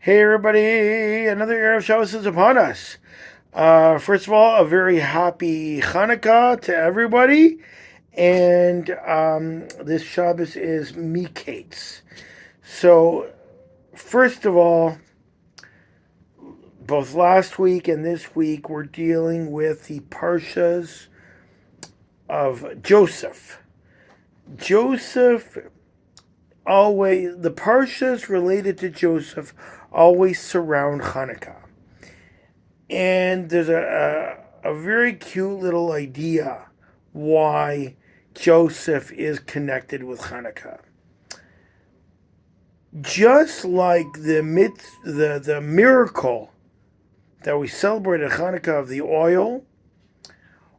Hey everybody, another Erev Shabbos is upon us. First of all, a very happy Chanukah to everybody. And this Shabbos is Mikeitz. So, first of all, both last week and this week, we're dealing with the Parshas of Joseph. Joseph the Parshas related to Joseph always surround Chanukah. And there's a very cute little idea why Joseph is connected with Chanukah. Just like the miracle that we celebrate at Chanukah of the oil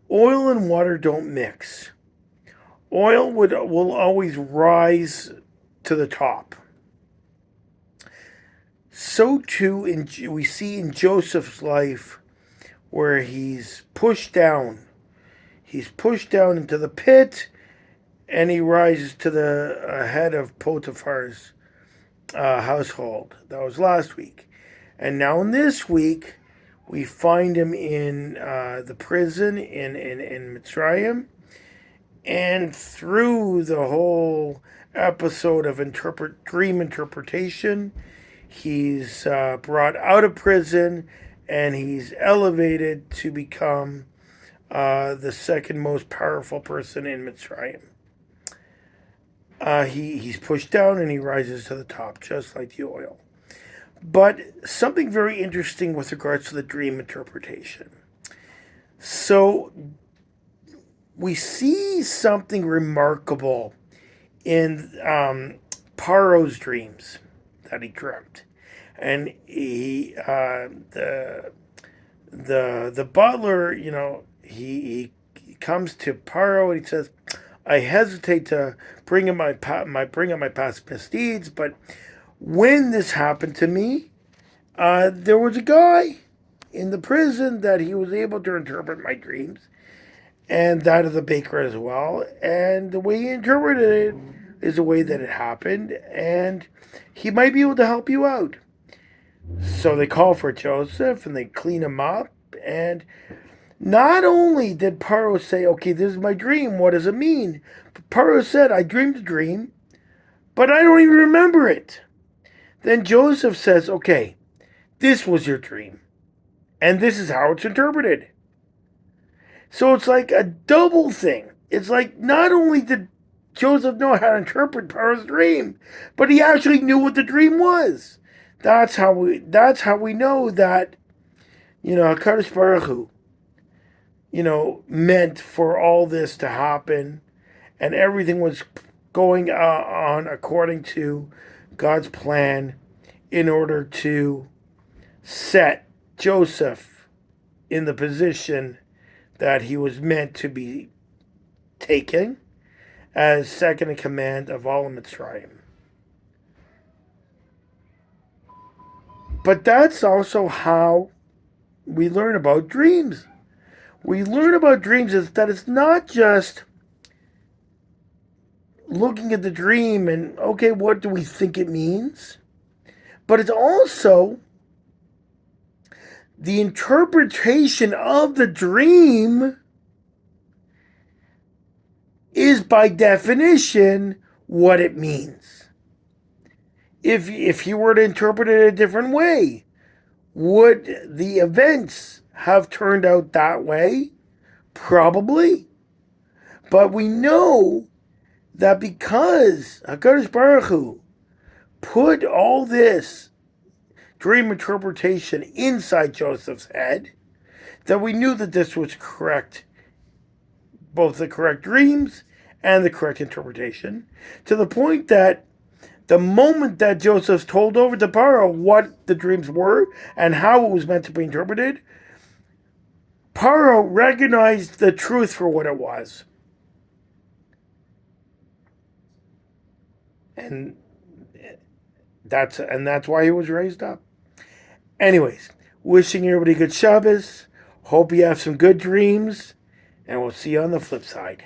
and water don't mix. Oil will always rise to the top. So too, we see in Joseph's life where he's pushed down. He's pushed down into the pit, and he rises to the head of Potiphar's household. That was last week. And now in this week, we find him in the prison in Mitzrayim. And through the whole episode of dream interpretation, he's brought out of prison, and he's elevated to become the second most powerful person in Mitzrayim. He's pushed down and he rises to the top, just like the oil. But something very interesting with regards to the dream interpretation. So we see something remarkable in Paro's dreams that he dreamt, and the butler, he comes to Paro and he says, "I hesitate to bring up my past misdeeds, but when this happened to me, there was a guy in the prison that he was able to interpret my dreams, and that of the baker as well. And the way he interpreted it is the way that it happened, and he might be able to help you out." So they call for Joseph and they clean him up. And not only did Paro say, "Okay, this is my dream, what does it mean?" But Paro said, "I dreamed a dream, but I don't even remember it." Then Joseph says, "Okay, this was your dream, and this is how it's interpreted." So it's like a double thing. It's like not only did Joseph know how to interpret Paro's dream, but he actually knew what the dream was. That's how we know that, HaKadosh Baruch Hu, meant for all this to happen, and everything was going on according to God's plan in order to set Joseph in the position that he was meant to be taken as second in command of all of Mitzrayim. But that's also how we learn about dreams. We learn about dreams is that it's not just looking at the dream and, okay, what do we think it means? But it's also the interpretation of the dream is by definition what it means. If you were to interpret it a different way, would the events have turned out that way? Probably. But we know that because HaKadosh Baruch Hu put all this dream interpretation inside Joseph's head, that we knew that this was correct, both the correct dreams and the correct interpretation, to the point that the moment that Joseph told over to Paro what the dreams were and how it was meant to be interpreted, Paro recognized the truth for what it was. And that's why he was raised up. Anyways, wishing everybody good Shabbos. Hope you have some good dreams, and we'll see you on the flip side.